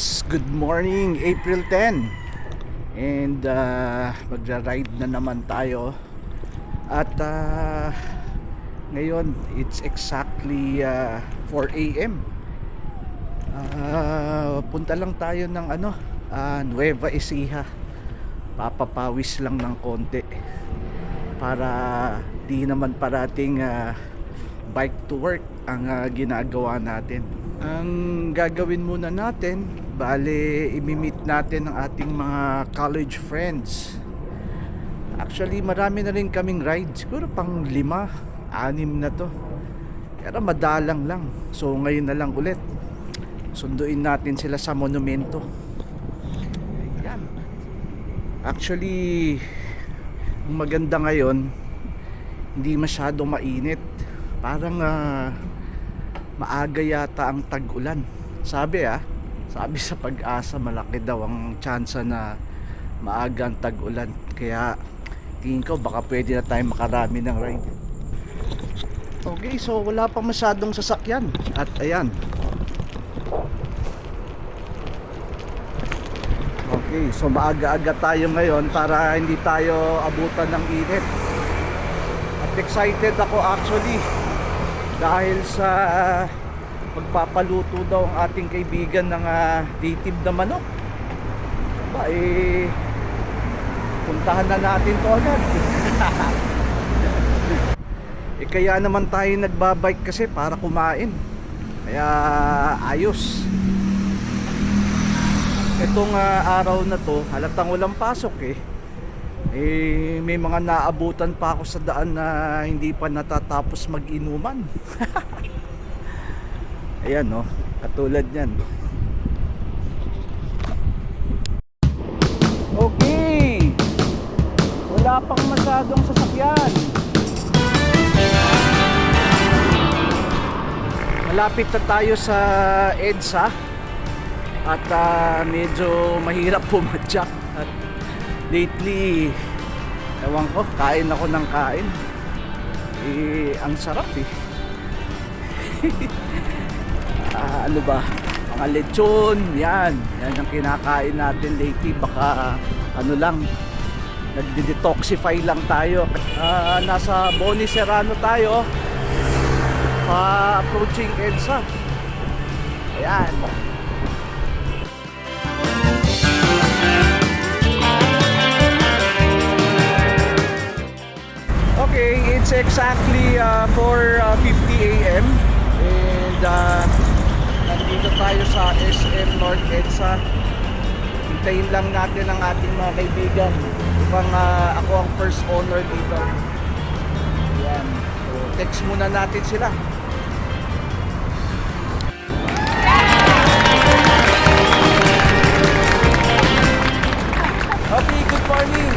Yes, good morning, April 10. And magra-ride na naman tayo. At ngayon, it's exactly 4 a.m. Punta lang tayo ng Nueva Ecija. Papapawis lang ng konti para di naman parating bike to work ang ginagawa natin. Ang gagawin muna natin, bale imi-meet natin ang ating mga college friends. Actually marami na rin kaming ride, siguro pang 5, 6 na to. Pero madalang lang. So ngayon na lang ulit sunduin natin sila sa monumento. Ayan. Actually ang maganda ngayon, hindi masyadong mainit. Parang maaga yata ang tag-ulan. Sabi sa Pag-asa, malaki daw ang tsansa na maaga ang tag-ulan. Kaya tingin ko baka pwede na tayo makarami ng ride. Okay, so wala pa masyadong sasakyan. At ayan. Okay, so maaga-aga tayo ngayon para hindi tayo abutan ng init. At excited ako actually dahil sa magpapaluto daw ang ating kaibigan ng native na manok. Puntahan na natin to agad. Kaya naman tayo nagbabike kasi para kumain. Kaya ayos. Itong araw na to, halatang walang pasok may mga naabutan pa ako sa daan na hindi pa natatapos mag-inuman. Ayan katulad yan. Okay, wala pang masyadong sasakyan. Malapit na tayo sa EDSA. At medyo mahirap pumadyak. At lately, ewan ko, kain ako ng kain. Ang sarap ano ba? Mga lechon, yan ang kinakain natin lately. Baka nagde-detoxify lang tayo. Nasa Boni Serrano tayo, approaching EDSA. Ayan. Okay, it's exactly 4:50 a.m. and nandito tayo sa SM North EDSA. Hintayin lang natin ang ating mga kaibigan. Ako ang first owner dito. Ayan. So, text muna natin sila. Okay, good morning.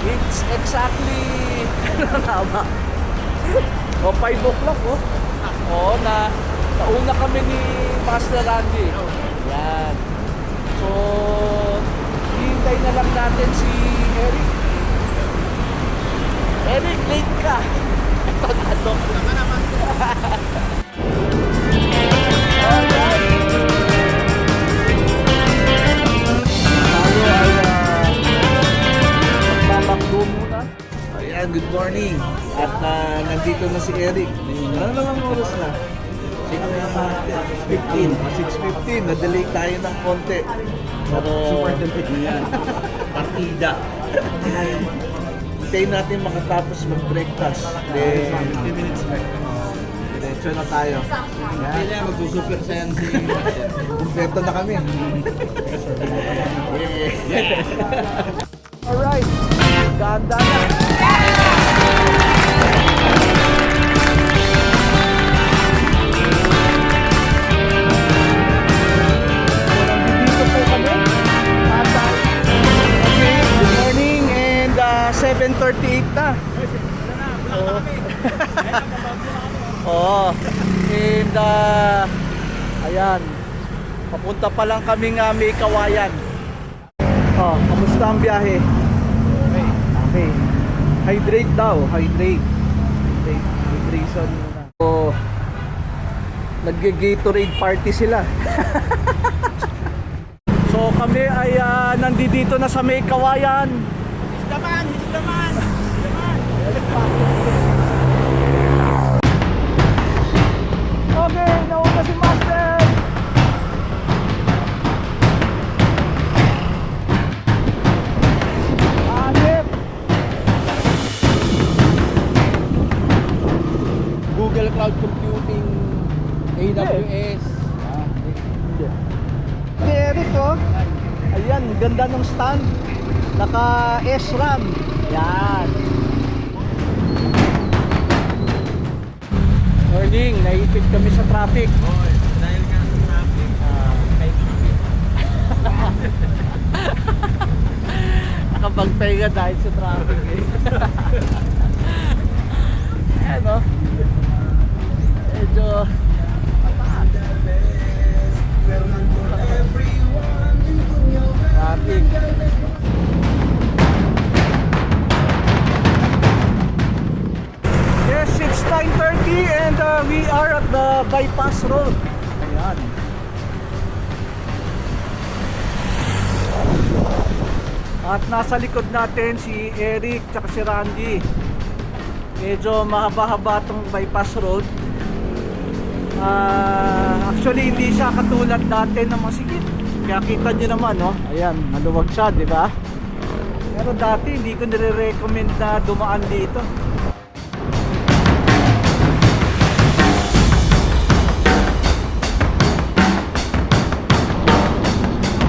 It's exactly 5 o'clock nauna kami ni Master Randy. Yan. So hintay na lang natin si Eric. Eric, late ka. Ito na to. Good morning. At nandito na si Eric. Ano lang ang oras na? 6:15. Na-delay tayo ng konti. Pero super delay yan. Partida. Hintayin natin makatapos mag-breakfast. 50 minutes back. Diretso na tayo. Hindi na magsusuper sa yan si kumpleto na kami. Alright. Ganda na. Good morning and 7:38 na. And ayan, papunta pa lang kaming may Kawayan. Kamusta ang biyahe? Okay. Hydrate daw, hydration muna. So, nag-Gatorade party sila. So kami ay nandito na sa may Kawayan. Isdaman! Isdaman! Isdaman! Okay, nauna si Master. Hanip. Google Cloud Computing, AWS. Eric, oh. Ayan, ganda ng stand. Naka SRAM. Yan. Morning, naipit kami sa traffic. Hoy, dahil nga sa traffic, kay traffic. Nakapagpahinga dahil sa traffic eh. Ayan, oh. Medyo traffic. Yes, it's 9:30 and we are at the bypass road. Ayan. At nasa likod natin si Eric at si Randy. Medyo mahaba-haba itong bypass road. Actually hindi siya katulad dati na masikip. Kaya kita nyo naman, no? Ayan, maluwag siya, di ba? Pero dati hindi ko nire-recommend na dumaan dito.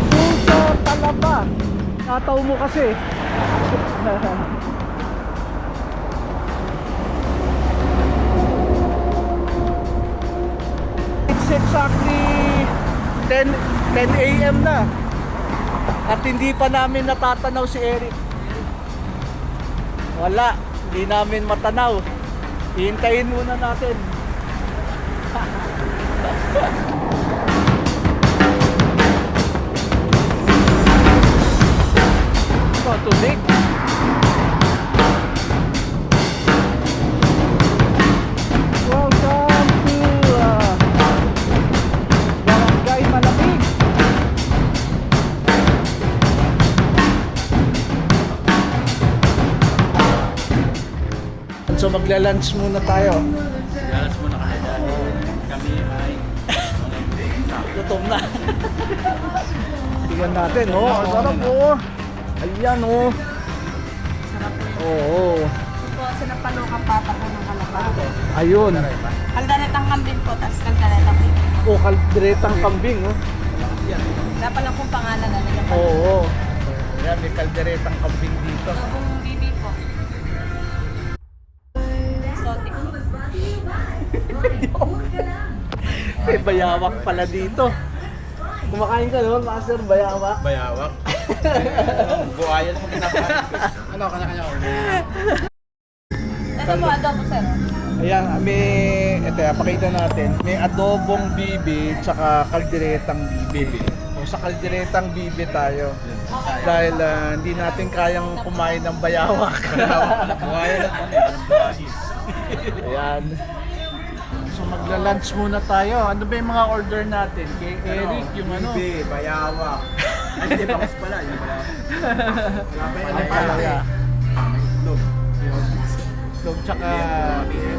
Sulso Talaba. Nataw mo kasi. It's exactly 10 a.m. na. At hindi pa namin natatanaw si Eric. Wala, hindi namin matanaw. Hihintayin muna natin. So, tubig. Welcome to Barangay Malamig. So magla-lunch muna tayo. Galas mo na kaya dyan. Kami ay Gutom na. Tingnan natin, oh. Ang sarap, oh. Ayan, oh. Sarap po. Oo. Ito po, sinapalukang pata po ng kalabaw. Ayun. Kaldaretang kambing po, tapos kaldaretang bing. Oh, kalderetang kambing, oh. Wala pa lang kung pangalan na nila. Oo. Ayan, may kalderetang kambing dito. Sabong bibi po. Exotic. May bayawak pala dito. Kumakain ka naman, Master, bayawak. bayawak. Buhayan mo kinakain. Ano, kanya-kanya order? Ito po, adobo sir. Ayan, may, ito, pakita natin. May adobong bibi, tsaka kalderetang bibi. O, sa kalderetang bibi tayo. Dahil hindi natin kayang kumain ng bayawak. Buhayan lang kami. Ayan. So magla-lunch muna tayo. Ano ba yung mga order natin? Kay Eric, yung ano? Bibi, bayawak. Ay, hindi pa kasi pala. Yung bayawak. Wala pa yung Palaya. itlog. Itlog tsaka...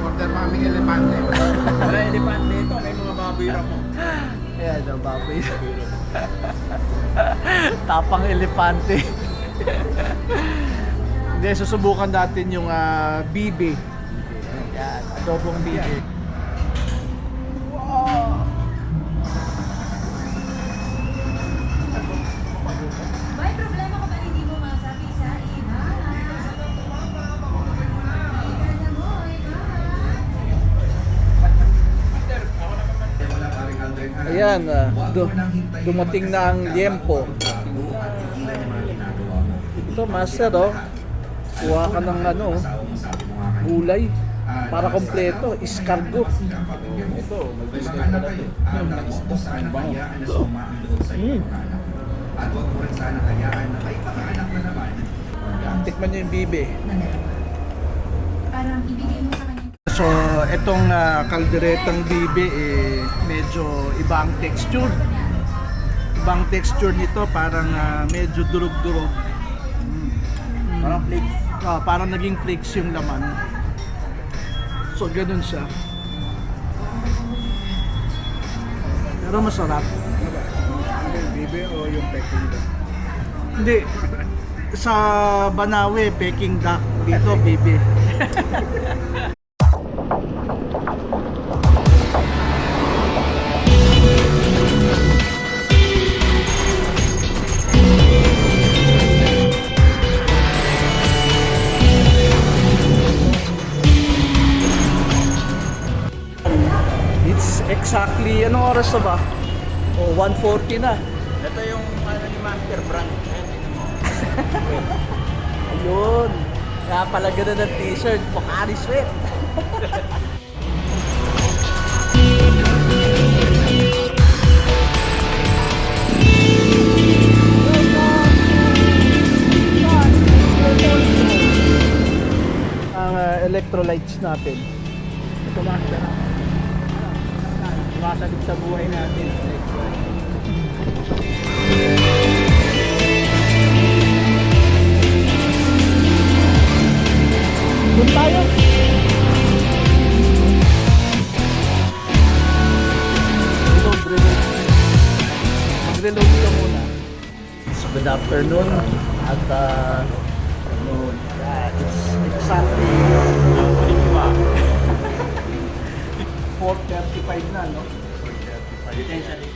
Order pa kami elepante. Wala elepante ito. May mga baboy lang mo. Ayan, ang baboy. Tapang elepante. Hindi, susubukan natin yung bibi. Ayan, adobong bibi. May problema ko ba hindi mo masabi sa iba? Ayan, dumating na ang liempo. Ito, Master, oh. Kuha ka ng ano, gulay. Para kompleto, iskargo. Ito, mag-discount pa natin. Ang bango. At huwag mo rin sana hayaan na may pangaanak na naman. Tikman nyo yung bibi. Parang ibigay mo sa kanya. So, itong kalderetang bibi, medyo iba ang texture. ibang texture nito, parang medyo durog-durog. Parang flakes. Parang naging flakes yung laman. So ganun siya. Pero masarap. Yung bibe o yung peking duck? Hindi. Sa Banawe, Peking duck. Dito, bibi. It's exactly, anong oras na ba? 1:40 na. Ito yung ano ni Master Brand. Ayun. Kaya pala ganun ang t-shirt. Pocari Sweat. Ang electrolytes natin. Ito Master. Sumasagot sa buhay natin. Doon tayo. Reload. Mag-reload ka muna. So good afternoon. At it's exactly 4:35 na, no? Potentially.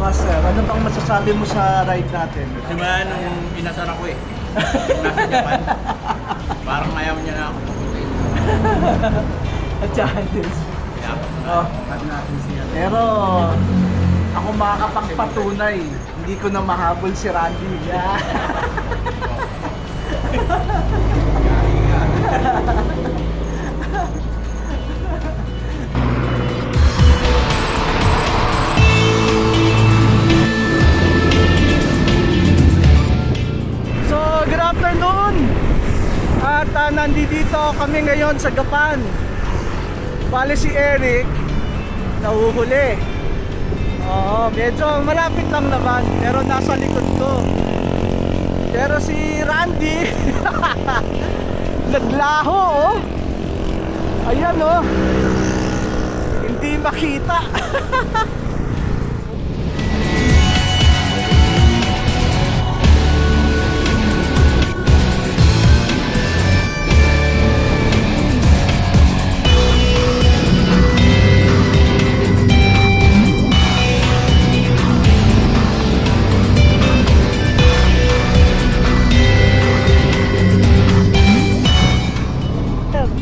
Master, ano bang masasabi mo sa ride natin? Simula nung inasar ako eh. Nasa Japan. Parang ayaw niya na ako pupunta. At challenge. Oh. Pero ako makakapagpatunay, hindi ko na mahabol si Randy. Yeah. So, good afternoon! At nandito kami ngayon sa Gapan. Bale si Eric, nahuhuli. Oo, medyo malapit lang naman, pero nasa likod ko. Pero si Randy, naglaho oh. Ayan oh. Hindi makita.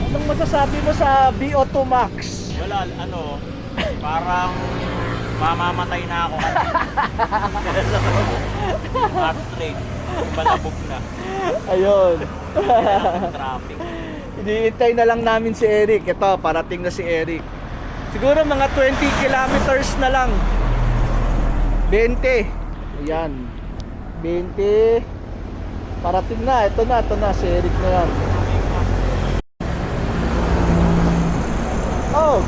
Anong masasabi mo sa BO2 Max? Wala, ano, parang mamamatay na ako. Half straight. Balabog na. Ayun. Traffic. Hinihintay na lang namin si Eric. Ito, parating na si Eric. Siguro mga 20 kilometers na lang. 20. Ayan. 20. Parating na. Ito na. Si Eric na yan. Oh.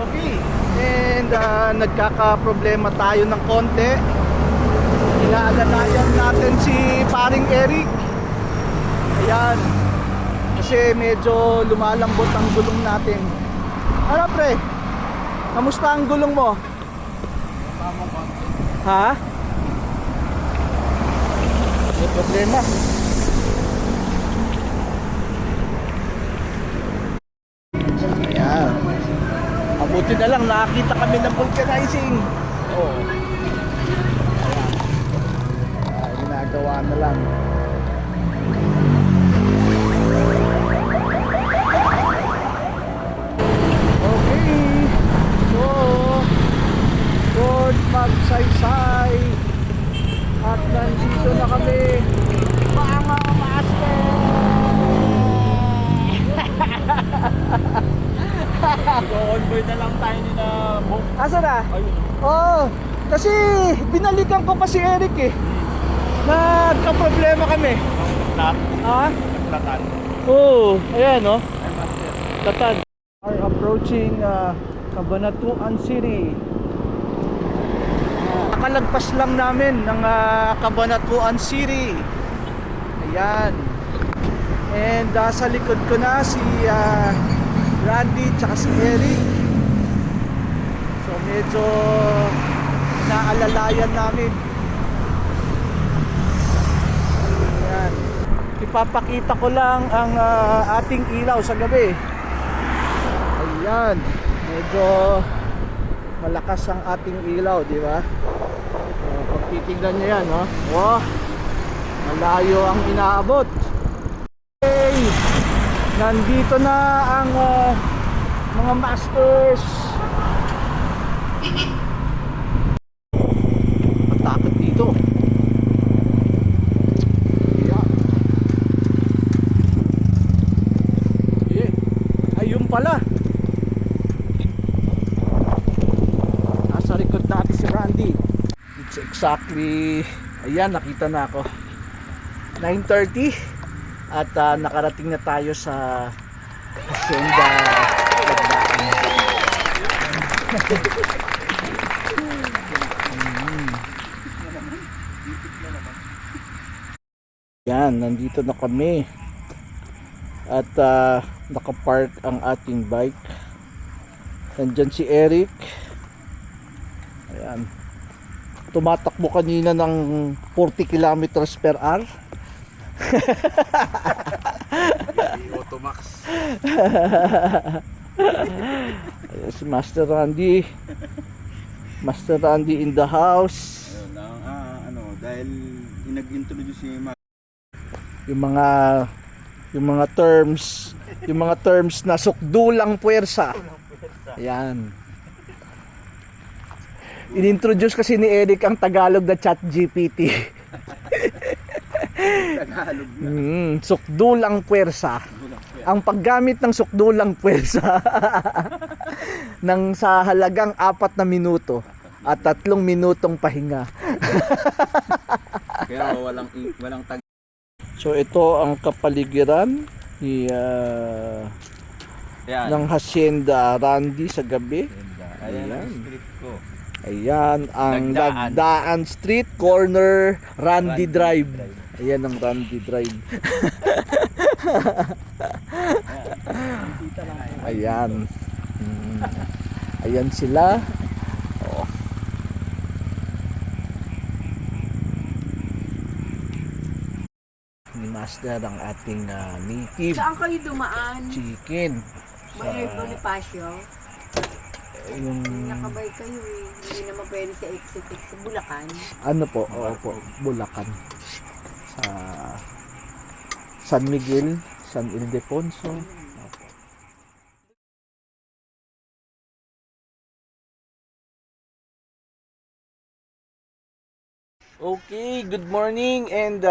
Okay. And nagkaka-problema tayo ng konti. Inaalalayan natin si paring Eric. Ayan. Kasi medyo lumalambot ang gulong natin. Ano pre? Kamusta ang gulong mo? Ha? May problema. Ayan. Mabuti na lang nakakita kami ng vulcanizing. Oo. Ginagawa na lang. Okay. So, good magsaysay. At nandito na kami. Mga master! Convoy na lang tayo ni na Bong. Asa na? Ayun. Oo. Kasi binalikan ko pa si Eric eh. Nagka-problema kami. Flat. Ha? Flatan. Oo. Ayan oh. Ay, Master. Tatan. Are approaching Cabanatuan City. Nakalagpas lang namin ng Cabanatuan City. Ayan. And sa likod ko na si Randy tsaka si Eric. So medyo naalalayan namin. Ayan. Ipapakita ko lang ang ating ilaw sa gabi. Ayan. Medyo malakas ang ating ilaw, di ba? Pag titignan nyo yan, no? Oh, malayo ang inaabot. Okay, nandito na ang mga masters. Matakot dito. Ayan. Ayun pala. Nasa likod natin si Randy. It's exactly, ayan, nakita na ako, 9:30. At nakarating na tayo sa Hacienda Lagdaan. Yan, nandito na kami. At nakapark ang ating bike. Nandyan si Eric. Ayan. Tumatakbo kanina ng 40 kilometers per hour. Automax. Si Master Randy. Master Randy in the house. Dahil nag-introduce si Yung mga terms na sukdulang puwersa. Ayan. Inintroduce kasi ni Eric ang Tagalog na ChatGPT. Tagalog na. Sukdulang puwersa. Ang paggamit ng sukdulang puwersa ng sa halagang 4 na minuto at 3 minutong pahinga. Pero walang tag. So ito ang kapaligiran ni Yan. ng Hacienda Randy sa gabi. Ayan ang Ayan. street ko. Ayan ang Lagdaan. Lagdaan Street Corner Randy Drive. Ayan ang Randy Drive. Ayan. Ayan sila. Oh. Ni Master ang ating native Saan kayo dumaan? chicken. May Bonifacio? Yung Nakabay kayo eh. Hindi naman pwede sa exit sa Bulacan. ano po, opo, Bulacan. Sa San Miguel, San Ildefonso. Opo. Okay, good morning and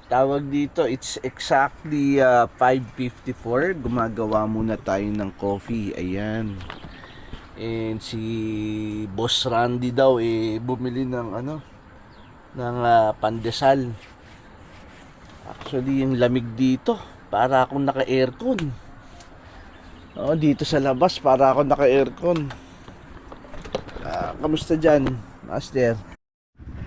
tawag dito, it's exactly 5:54. Gumagawa muna tayo ng coffee. Ayan. And si Boss Randy daw bumili ng pandesal. Actually, yung lamig dito, para akong naka-aircon. Oh, dito sa labas para akong naka-aircon. Kamusta dyan, Master?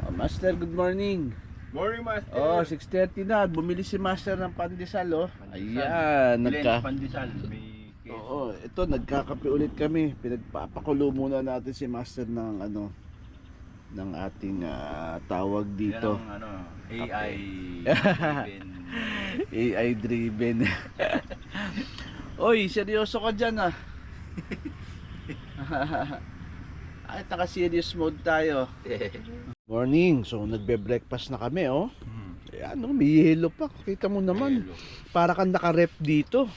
Oh, Master, good morning. Morning, Master. Oh, 6:30 na. Bumili si Master ng pandesal, oh. Ayan, Pandesal. May queso. Oo, ito nagkakape ulit kami. Pinagpapakulo muna natin si Master ng ng ating tawag dito. Yan ang AI driven. AI driven. Oy, seryoso ka dyan ah. Ay, naka-serious mode tayo. Morning. So, nagbe-breakfast na kami, oh. Ayan, oh, may yellow pa. Kita mo naman. Para kang naka-rep dito.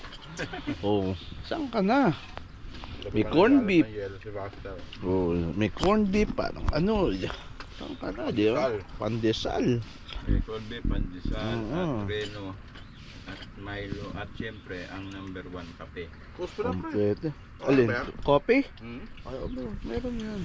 Oh, saan ka na? May corn beef. Oh, may corn beef. Parang saan ka na, di ba? Pandesal. Corned beef, pandesal, Oo. at reno, at Milo, at syempre ang number 1 kape. Kompleto. Alin? Coffee? Ay, meron yan.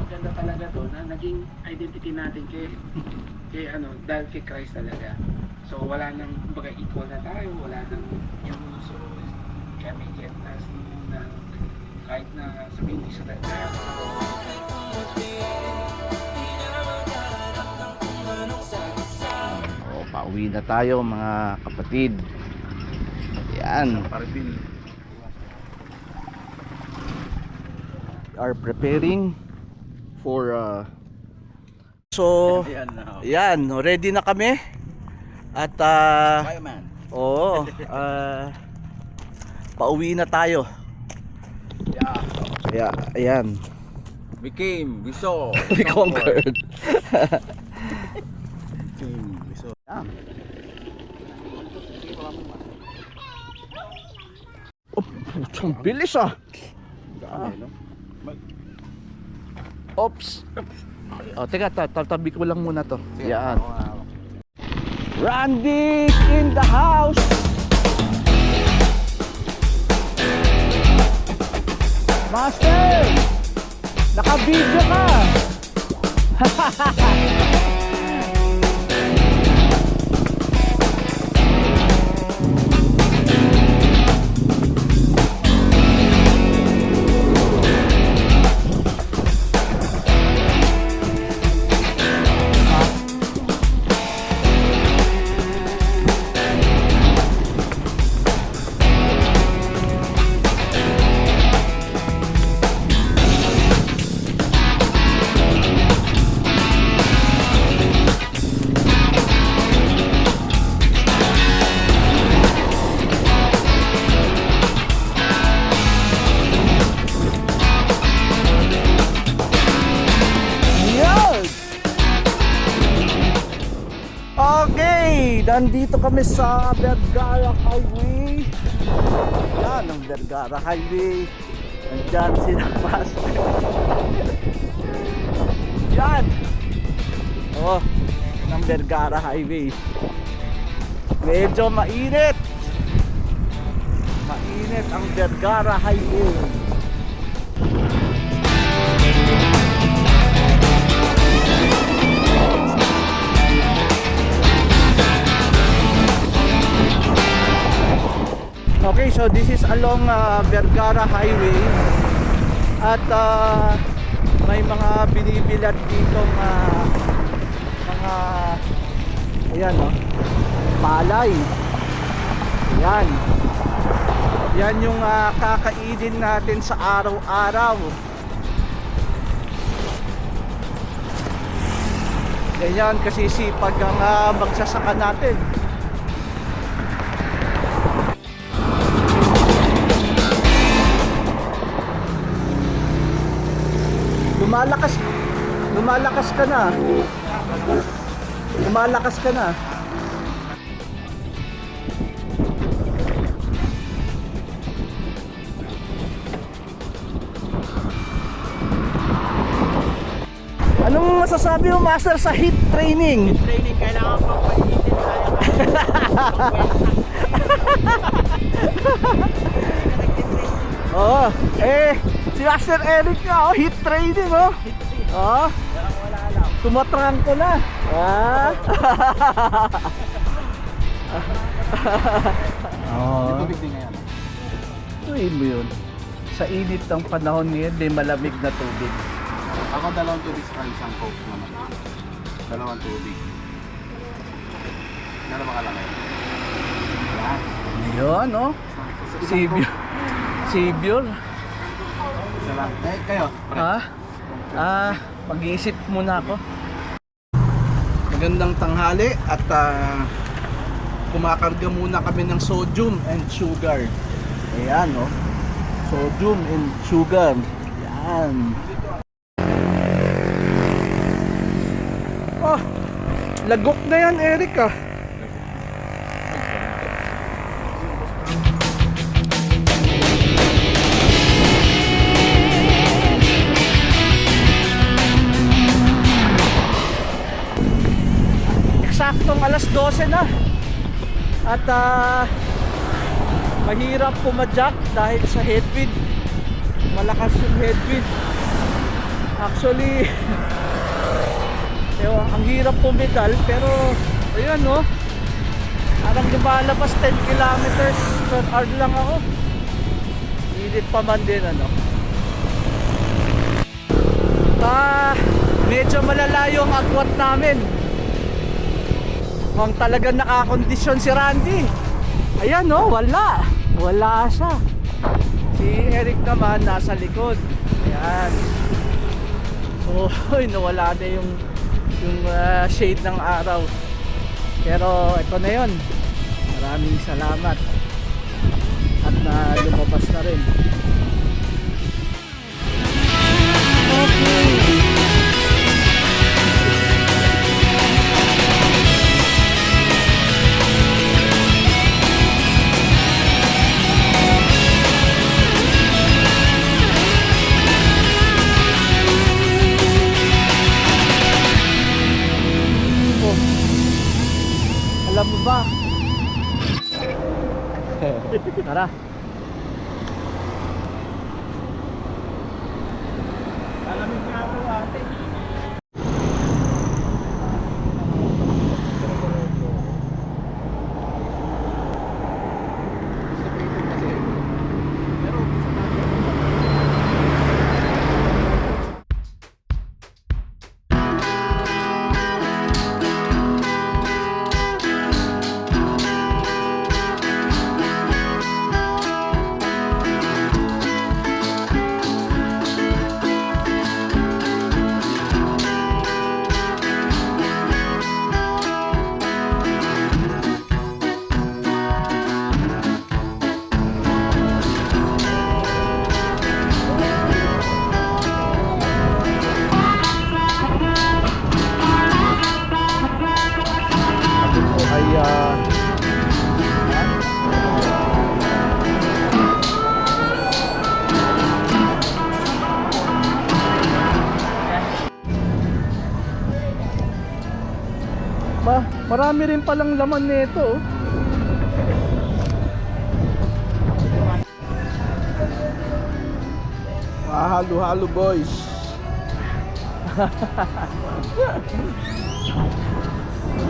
maganda talaga to na naging identity natin kay ano, dahil kay Christ talaga. So wala nang kumbaga equal na tayo, wala nang yung so kami get us na kahit na sabihin di sa tayo. O, pauwi na tayo mga kapatid. Yan. Are preparing for so Yan na. yan, ready na kami. At Fireman. oo, pauwi na tayo. Yeah. Kaya ayan, We came, we saw. we conquered. We saw. Ah. Oh, putang bilis ah. Oops. Oh, teka, tatabi ko lang muna to. Yan. Randy in the house. Master, naka-video ka. Yan! Okay, nandito kami sa Vergara Highway. Yan ang Vergara Highway. Nandyan sila Master. Yan! Oh, ng Vergara Highway. Medyo mainit. Mainit ang Vergara Highway. Okay, so this is along Vergara Highway. At may mga binibilad dito mga ayan oh, palay. Yan. Yan yung kakainin natin sa araw-araw. Ganyan kasi sipag ang magsasaka natin. Lumalakas ka na. Lumalakas ka na. Anong masasabi mo, Master, sa heat training? Training, kailangan pang painitin tayo. Oo. Si Master Eric nga, heat training, oh. Oo. Tumatrang ko na. Ah. Oo. Tubig din ngayon. Tuwin mo yun. Sa init ng panahon ngayon, may malamig na tubig. Ako dalawang tubig sa isang coke naman. Dalawang tubig. Dalawa ka lang eh. Yan. Yun, oh. Savior. Savior. Isa lang. Eh, kayo? Ha? Pag-iisip muna ako. Magandang tanghali at kumakarga muna kami ng sodium and sugar. Ayan, oh. Sodium and sugar. Yan. Oh, lagok na yan, Eric, ah. Eksaktong alas 12 na. At mahirap pumadyak dahil sa headwind. Malakas yung headwind. Actually, ang hirap pumidal, pero ayan no, parang lumalabas 10 kilometers per hour lang ako. Init pa man din ano. Medyo malalayo ang agwat namin. Kung talagang nakakondisyon si Randy. Ayan no, wala siya. Si Eric naman nasa likod. Ayan. So, nawala na yung shade ng araw. Pero ito na yun. Maraming salamat. At lumabas na rin. Okay. Alam mo ba? Tara. Alamig nga ako ate. Marami rin palang laman nito. Halo-halo boys.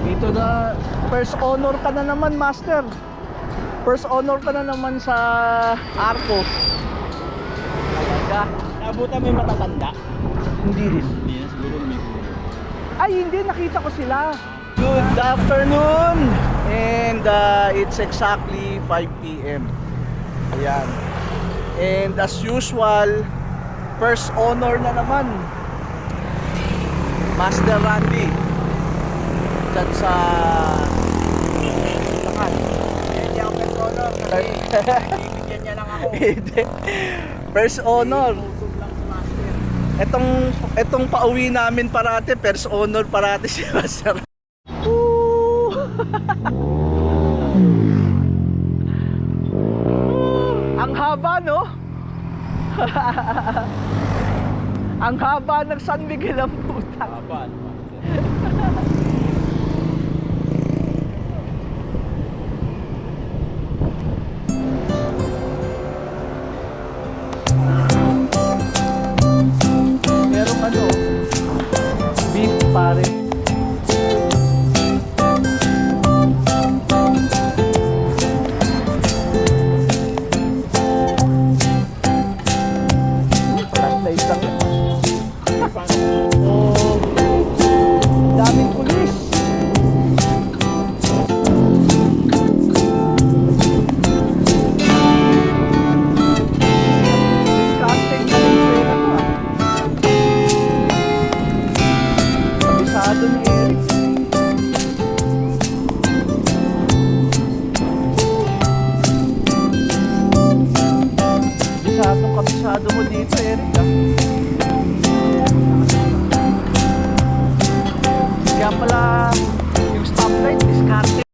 Dito na, first honor ka na naman, master. First honor ka na naman sa Arco. Talaga. Nabutan mo yung matatanda. Hindi rin. Hindi na siguro may Ay, hindi. Nakita ko sila. Good afternoon. And it's exactly 5 p.m. Ayan. And as usual, first honor na naman. Master Randy. Diyan sa Lakan. Hindi ako first honor kasi bibigyan niya lang ako. Hindi. First honor. Usog lang sa master. Etong pauwi namin parate, first honor parate si Master. Ang haba no? Ang haba ng San Miguel ang putang. Aban. Merong ano, beef pare. Flashlight lang yan. Oh, daming pulis. Kanting na yung pera ko ah. Kabisado ni Eric. Kabisado mo dito, Eric ah. Kaya pala yung stoplight, diskarte.